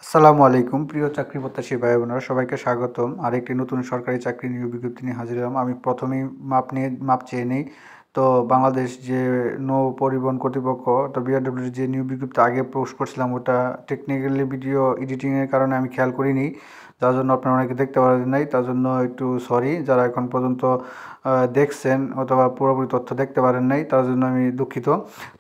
আসসালামু আলাইকুম প্রিয় চাকরি প্রত্যাশী ভাই বোনেরা, সবাইকে স্বাগতম। আরেকটি নতুন সরকারি চাকরি নিয়োগ বিজ্ঞপ্তি নিয়ে হাজির হলাম। আমি প্রথমেই মাপ চেয়ে নিই। তো বাংলাদেশ যে নৌ পরিবহন কর্তৃপক্ষ, তো বিআরডব্লিউর যে নিয়োগ বিজ্ঞপ্তি আগে পোস্ট করছিলাম, ওটা টেকনিক্যালি ভিডিও এডিটিংয়ের কারণে আমি খেয়াল করিনি, যার জন্য আপনারা অনেকে দেখতে পারেন নাই। তার জন্য একটু সরি, যারা এখন পর্যন্ত দেখছেন অথবা পুরোপুরি তথ্য দেখতে পারেন নাই, তার জন্য আমি দুঃখিত।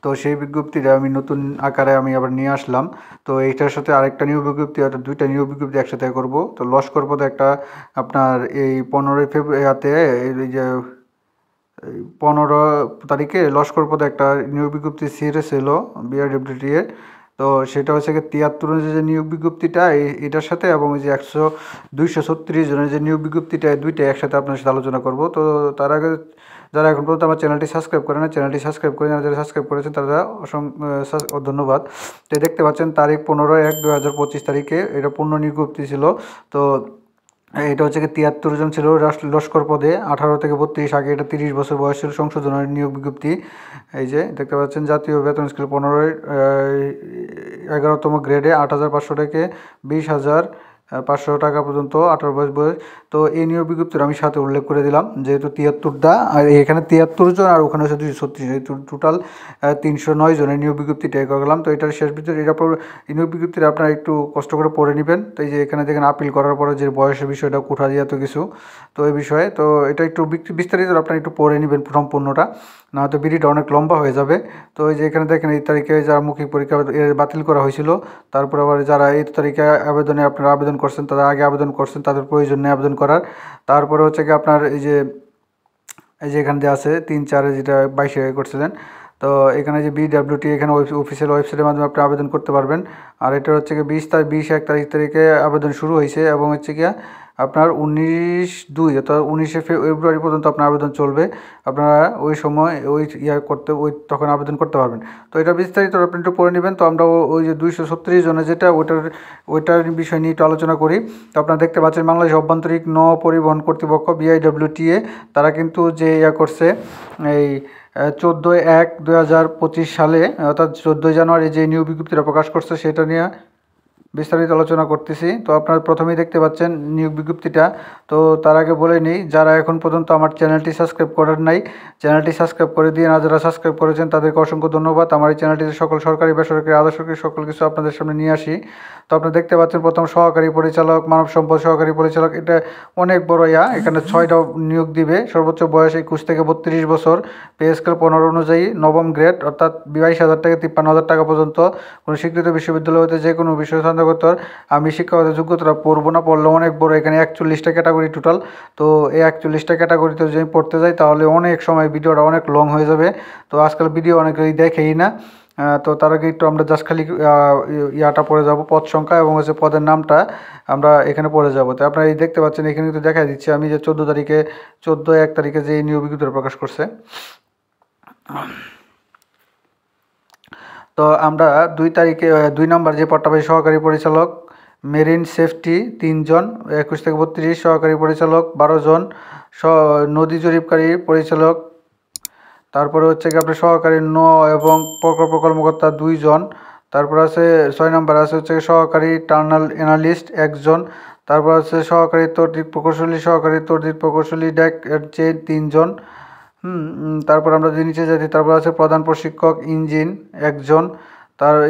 তো সেই বিজ্ঞপ্তিটা আমি নতুন আকারে আমি আবার নিয়ে আসলাম। তো এইটার সাথে আরেকটা নিয়োগ বিজ্ঞপ্তি, অর্থাৎ দুইটা নিয়োগ বিজ্ঞপ্তি একসাথে করব। তো লস্কর পদে একটা আপনার এই 15 ফেব্রুয়ারিতে, এই যে 15 তারিখে লস্কর পদে একটা নিয়োগ বিজ্ঞপ্তি ছেড়েছিল বিআরডব্লিউটি এ। তো সেটা হচ্ছে কি 73 যে নিয়োগ বিজ্ঞপ্তিটা এটার সাথে, এবং ওই যে 236 জনের যে নিয়োগ বিজ্ঞপ্তিটা, দুইটা একসাথে আপনার সাথে আলোচনা করব। তো তার আগে যারা এখন পর্যন্ত আমার চ্যানেলটি সাবস্ক্রাইব করে না, চ্যানেলটি সাবস্ক্রাইব করে যারা সাবস্ক্রাইব করেছেন তারা অসংখ্য ধন্যবাদ। তো দেখতে পাচ্ছেন তারিখ 15/1/2025 তারিখে এটা পূর্ণ বিজ্ঞপ্তি ছিল। তো এটা হচ্ছে কি 73 জন ছিল লস্কর পদে, 18 থেকে 32। আগে এটা 30 বছর বয়সের সংশোধনের নিয়োগ বিজ্ঞপ্তি। এই যে দেখতে পাচ্ছেন, জাতীয় বেতন স্কেল 11তম গ্রেডে 8,500 থেকে 20,500 টাকা পর্যন্ত 18 বয়স। তো এই নিয়োগ বিজ্ঞপ্তির আমি সাথে উল্লেখ করে দিলাম, যেহেতু 73টা, আর এখানে 73 জন আর ওখানে হচ্ছে 236, এই টোটাল 309 জনের নিয়োগ বিজ্ঞপ্তিটা করলাম। তো এটার শেষ ভিতরে এটা নিয়োগ বিজ্ঞপ্তিটা আপনারা একটু কষ্ট করে পড়ে নেবেন। তো এই যে এখানে দেখেন আপিল করার পরে যে বয়সের বিষয়টা কোঠা দিয়ে এত কিছু, তো এই বিষয়ে তো এটা একটু বিস্তারিত আপনারা একটু পড়ে নেবেন সম্পূর্ণটা, না হয়তো ভিডিওটা অনেক লম্বা হয়ে যাবে। তো এই যে এখানে দেখেন এই তারিখে যারা মৌখিক পরীক্ষা বাতিল করা হয়েছিল, তারপর আবার যারা এই তারিখে আপনারা আবেদন করছেন, তারা আগে আবেদন করছেন, তাদের প্রয়োজন নেই আবেদন করার। তারপরে হচ্ছে কি আপনার এই যে এখানে যে আছে 3/4, যেটা 22-এ করছিলেন। তো এখানে যে বিডব্লিউটি, এখানে অফিসিয়াল ওয়েবসাইটের মাধ্যমে আপনি আবেদন করতে পারবেন। আর এটা হচ্ছে কি 20/1 তারিখে আবেদন শুরু হয়েছে, এবং হচ্ছে কি আপনার 19/2 অর্থাৎ 19শে ফেব্রুয়ারি পর্যন্ত আপনার আবেদন চলবে। আপনারা ওই সময় তখন আবেদন করতে পারবেন। তো এটা বিস্তারিত আপনি একটু পড়ে নেবেন। তো আমরা ওই যে 236 জনের যেটা, ওইটার বিষয় নিয়ে একটু আলোচনা করি। তো আপনারা দেখতে পাচ্ছেন বাংলাদেশ অভ্যন্তরীণ নৌ পরিবহন কর্তৃপক্ষ বিআইডব্লিউটিএ, তারা কিন্তু যে করছে এই 14/1/2025 সালে, অর্থাৎ 14 জানুয়ারি যে নিয়োগ বিজ্ঞপ্তিটা প্রকাশ করছে, সেটা নিয়ে বিস্তারিত আলোচনা করতেছি। তো আপনারা প্রথমেই দেখতে পাচ্ছেন নিয়োগ বিজ্ঞপ্তিটা। তো তার আগে বলে নিই, যারা এখন পর্যন্ত আমার চ্যানেলটি সাবস্ক্রাইব করেন নাই, চ্যানেলটি সাবস্ক্রাইব করে দিয়ে, না যারা সাবস্ক্রাইব করেছেন তাদেরকে অসংখ্য ধন্যবাদ। আমার এই চ্যানেলটিতে সকল সরকারি, বেসরকারি, আধা সরকারি সকল কিছু আপনাদের সামনে নিয়ে আসি। তো আপনারা দেখতে পাচ্ছেন প্রথম সহকারী পরিচালক, মানব সম্পদ সহকারী পরিচালক, এটা অনেক বড় এখানে 6টা নিয়োগ দিবে। সর্বোচ্চ বয়স 21 থেকে 32 বছর, পে স্কেল 15 অনুযায়ী, নবম গ্রেড, অর্থাৎ 22,000 থেকে 53,000 টাকা পর্যন্ত। কোনো স্বীকৃত বিশ্ববিদ্যালয় হতে যে কোনো বিষয় স্নাতকোত্তর। আমি শিক্ষাগত যোগ্যতাটা পড়বো না, পড়লে অনেক বড়, এখানে 41টা ক্যাটাগরি টোটাল। তো এই 41টা ক্যাটাগরিতে যদি আমি পড়তে যাই তাহলে অনেক সময় ভিডিওটা অনেক লং হয়ে যাবে। তো আজকাল ভিডিও অনেকেই দেখেই না। তো তার আগে একটু আমরা জাস্ট খালি ইয়াটা পড়ে যাব, পদ সংখ্যা এবং হচ্ছে পদের নামটা আমরা এখানে পড়ে যাব। তো আপনারা এই দেখতে পাচ্ছেন, এখানে কিন্তু দেখা দিচ্ছে আমি যে 14/1 তারিখে যে এই নিয়োগ বিজ্ঞপ্তি প্রকাশ করছে। তো আমরা 2 তারিখে 2 নম্বর যে পদটা পাই, সহকারী পরিচালক মেরিন সেফটি 3 জন, 21 থেকে 32, সহকারী পরিচালক 12 জন, নদী জরিপকারী পরিচালক, তারপরে হচ্ছে কি আপনার সহকারী এবং প্রকল্প কর্মকর্তা 2 জন। তারপর আছে 6 নম্বর আছে হচ্ছে সহকারী টার্নাল অ্যানালিস্ট 1 জন। তারপর আছে সহকারী তড়িৎ প্রকৌশলী ডেক চেইন 3 জন। তারপর আমরা যদি নিচে যাই, তারপর আছে প্রধান প্রশিক্ষক ইঞ্জিন 1 জন।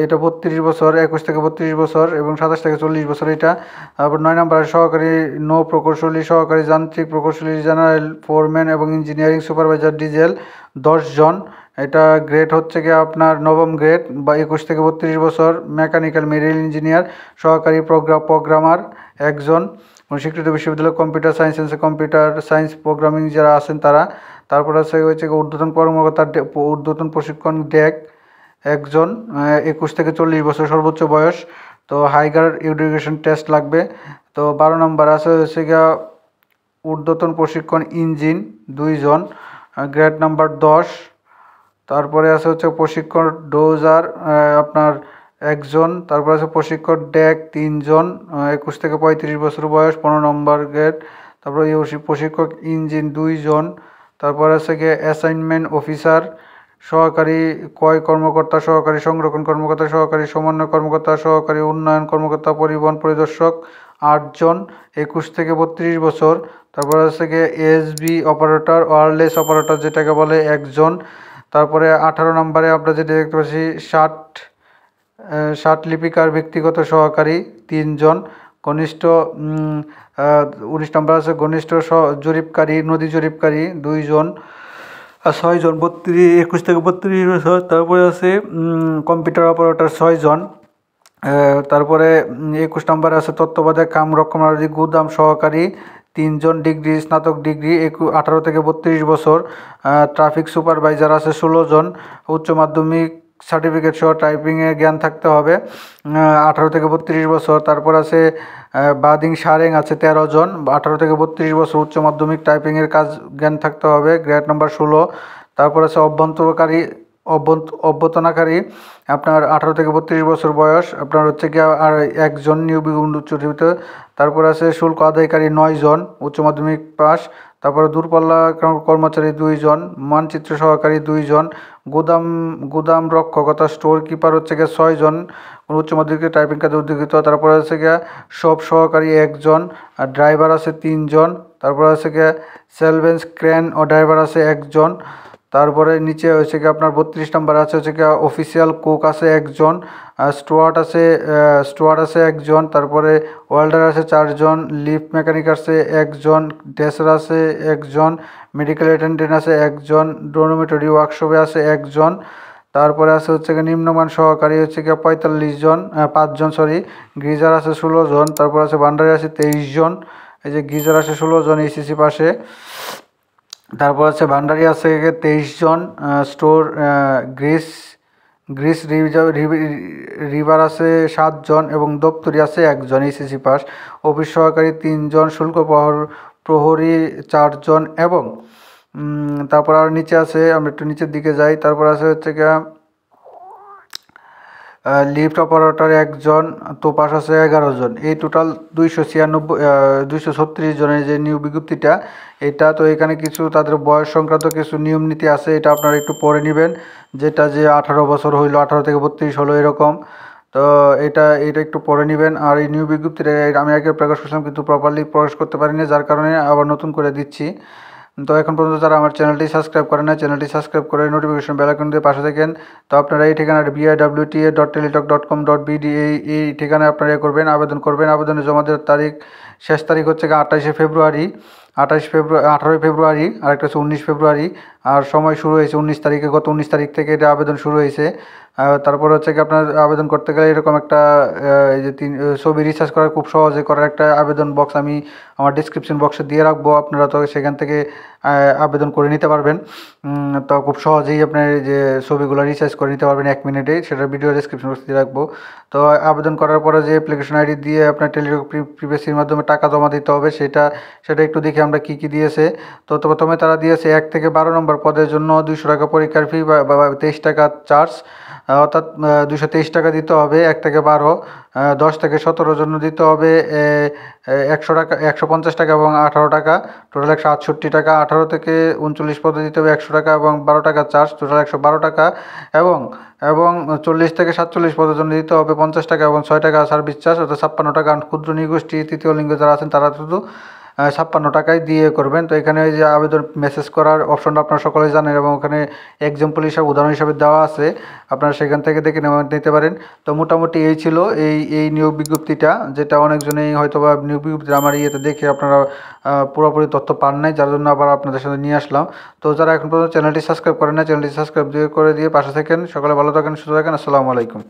এটা 32 বছর, 21 থেকে 32 বছর এবং 27 থেকে 40 বছর এটা। তারপর 9 নম্বরে সহকারী নৌ প্রকৌশলী, সহকারী যান্ত্রিক প্রকৌশলী, জেনারেল ফোরম্যান এবং ইঞ্জিনিয়ারিং সুপারভাইজার ডিজেল 10 জন। এটা গ্রেড হচ্ছে কি আপনার নবম গ্রেড, বা 21 থেকে 32 বছর, মেকানিক্যাল মেরিন ইঞ্জিনিয়ার, সহকারী প্রোগ্রামার 1 জন। স্বীকৃত বিশ্ববিদ্যালয় কম্পিউটার সায়েন্স প্রোগ্রামিং যারা আছেন তারা। তারপর আছে হচ্ছে ঊর্ধ্বতন কর্মকর্তা, ঊর্ধ্বতন প্রশিক্ষণ ডেক 1 জন, 21 থেকে 40 বছর সর্বোচ্চ বয়স। তো হাইগার এডুকেশন টেস্ট লাগবে। তো 12 নম্বর আছে হচ্ছে গিয়া ঊর্ধ্বতন প্রশিক্ষণ ইঞ্জিন 2 জন, গ্রেড নাম্বার 10। তারপরে আছে হচ্ছে প্রশিক্ষণ ডোজার আপনার 1 জন। তারপর আছে প্রশিক্ষণ ডেক 3 জন, 21 থেকে 35 বছর বয়স, 15 নম্বর গ্রেড। তারপরে প্রশিক্ষক ইঞ্জিন 2 জন। তারপর আছে গিয়ে অ্যাসাইনমেন্ট অফিসার সহকারী ক্রয় কর্মকর্তা, সহকারী সংরক্ষণ কর্মকর্তা, সহকারী সমন্বয় কর্মকর্তা, সহকারী উন্নয়ন কর্মকর্তা, পরিবহন পরিদর্শক 8 জন 21 থেকে 32 বছর। তারপরে হচ্ছে গিয়ে এসবি অপারেটর, ওয়্যারলেস অপারেটর যেটাকে বলে 1 জন। তারপরে 18 নম্বরে আমরা যেটা দেখতে পাচ্ছি ষাট লিপিকার ব্যক্তিগত সহকারী 3 জন। কনিষ্ঠ 19 নম্বর আছে ঘনিষ্ঠ জরিপকারী, নদী জরিপকারী 2 জন। 6 জন 21 থেকে 32 বছর। তারপরে আছে কম্পিউটার অপারেটর 6 জন। তারপরে 21 নম্বরে আছে তত্ত্বাবধায়ক কাম রক্ষণাবেক্ষণ গুদাম সহকারী 3 জন, ডিগ্রি স্নাতক ডিগ্রি 18 থেকে 32 বছর। ট্রাফিক সুপারভাইজার আছে 16 জন, উচ্চ মাধ্যমিক সার্টিফিকেট সহ টাইপিংয়ের জ্ঞান থাকতে হবে 18 থেকে 32 বছর। তারপর আছে বাদিং সারেং আছে 13 জন, 18 থেকে 32 বছর, উচ্চ মাধ্যমিক টাইপিংয়ের কাজ জ্ঞান থাকতে হবে, গ্রেড নাম্বার 16। তারপর আছে অভ্যর্থনাকারী আপনার 18 থেকে 32 বছর বয়স, আপনার হচ্ছে কি আর 1 জন নিয়োগবিন্দু উচ্চশিক্ষিত। তারপর আছে শুল্ক আদায়কারী 9 জন, উচ্চ মাধ্যমিক পাস। তারপরে দূরপাল্লা কর্মচারী 2 জন, মানচিত্র সহকারী 2 জন, গুদাম রক্ষকতা স্টোর কিপার হচ্ছে গিয়ে 6 জন, উচ্চ মাধ্যমিক টাইপিং কাজে উদ্যোগিত। তারপরে হচ্ছে গিয়ে সব সহকারী 1 জন, আর ড্রাইভার আছে 3 জন। তারপরে হচ্ছে গিয়ে সেলভেন্স ক্রেন ও ড্রাইভার আছে 1 জন। তারপরে নিচে হচ্ছে কি আপনার 32 নম্বর আছে হচ্ছে কি অফিসিয়াল কুক আছে 1 জন, স্টুয়ার্ড আছে 1 জন। তারপরে ওয়েল্ডার আছে 4 জন, লিফট মেকানিক আছে 1 জন, ড্রেসার আছে 1 জন, মেডিকেল অ্যাটেন্ডেন্ট আছে 1 জন, ডোরমেটরি ওয়ার্কশপে আছে 1 জন। তারপরে আছে হচ্ছে গিয়ে নিম্নমান সহকারী হচ্ছে গিয়ে 5 জন সরি, গিজার আছে 16 জন। তারপর আছে ভান্ডারি আছে 23 জন, এই যে গিজার আছে 16 জন এইচএসসি পাশে। তারপর আছে ভান্ডারি আছে 23 জন, স্টোর গ্রিস রিভার আছে 7 জন এবং দপ্তরি আছে 1 জন এইচএসসি পাস। অফিস সহকারী 3 জন, শুল্ক প্রহরী 4 জন এবং তারপর আর নিচে আছে, আমরা একটু নিচের দিকে যাই। তারপর আছে হচ্ছে গিয়ে লিফট অপারেটর 1 জন, তোপাস আছে 11 জন। এই টোটাল 236 জনের যে নিয়োগ বিজ্ঞপ্তিটা এটা। তো এখানে কিছু তাদের বয়স সংক্রান্ত কিছু নিয়ম নীতি আছে, এটা আপনারা একটু পড়ে নেবেন, যেটা যে 18 বছর হইলো, 18 থেকে 32 হলো এরকম। তো এটা একটু পড়ে নেবেন। আর এই নিয়োগ বিজ্ঞপ্তিটা আমি আগে প্রকাশ করছিলাম কিন্তু প্রপারলি প্রকাশ করতে পারিনি, যার কারণে আবার নতুন করে দিচ্ছি। তো এখন পর্যন্ত যারা আমার চ্যানেলটি সাবস্ক্রাইব করেন না, চ্যানেলটি সাবস্ক্রাইব করে নোটিফিকেশন বেল আইকন দিয়ে পাশে থাকেন। তো আপনারা এই ঠিকানাটা biwta.teletalk.com.bd এই ঠিকানায় আপনারা করবেন, আবেদন করবেন। আবেদনের জমা দেওয়ার শেষ তারিখ হচ্ছে 28 ফেব্রুয়ারি, 18 ফেব্রুয়ারি, আরেকটা হচ্ছে 19 ফেব্রুয়ারি। আর সময় শুরু হয়েছে 19 তারিখে, গত 19 তারিখ থেকে এটা আবেদন শুরু হয়েছে। তারপর হচ্ছে কি আপনার আবেদন করতে গেলে এরকম একটা এই যে ছবি রিসার্চ করার খুব সহজে করার একটা আবেদন বক্স আমি আমার ডিসক্রিপশন বক্সে দিয়ে রাখবো, আপনারা তো সেখান থেকে আবেদন করে নিতে পারবেন। তো খুব সহজেই আপনার যে ছবিগুলো রিসার্চ করে নিতে পারবেন 1 মিনিটেই, সেটা ভিডিও ডিসক্রিপশন বক্সে দিয়ে রাখবো। তো আবেদন করার পরে যে অ্যাপ্লিকেশন আইডি দিয়ে আপনার টেলিটক প্রিপেসির মাধ্যমে টাকা জমা দিতে হবে, সেটা একটু দেখি আমরা কী দিয়েছে। তো প্রথমে তারা দিয়েছে 1 থেকে 12 নম্বর পদের জন্য 200 টাকা পরীক্ষার ফি বা 23 টাকা চার্জ, অর্থাৎ 223 টাকা দিতে হবে 1 থেকে 12। 10 থেকে 17 জন্য দিতে হবে 100 টাকা, 150 টাকা এবং 18 টাকা, টোটাল 168 টাকা। 18 থেকে 39 পদে দিতে হবে 100 টাকা এবং 12 টাকা চার্জ, টোটাল 112 টাকা। এবং 40 থেকে 47 পদের জন্য দিতে হবে 50 টাকা এবং 6 টাকা সার্ভিস চার্জ, অর্থাৎ 56 টাকা। ক্ষুদ্র নিগোষ্ঠী তৃতীয় লিঙ্গ যারা আছেন তারা শুধু 56 টাকায় দিয়ে করবেন। তো এখানে এই যে আবেদন মেসেজ করার অপশনটা আপনারা সকলেই জানেন এবং ওখানে এক্সাম্পল হিসাবে উদাহরণ হিসাবে দেওয়া আছে, আপনারা সেখান থেকে দেখে নিতে পারেন। তো মোটামুটি এই ছিল এই নিয়োগ বিজ্ঞপ্তিটা, যেটা অনেকজনেই হয়তো বা নিয়োগ বিজ্ঞপ্তি আমার ইয়েতে দেখে আপনারা পুরোপুরি তথ্য পান নাই, যার জন্য আবার আপনাদের সাথে নিয়ে আসলাম। তো যারা এখন পর্যন্ত চ্যানেলটি সাবস্ক্রাইব করেন না, চ্যানেলটি সাবস্ক্রাইব করে দিয়ে পাশে থাকেন। সকলে ভালো থাকেন, সুস্থ থাকেন। আসসালামু আলাইকুম।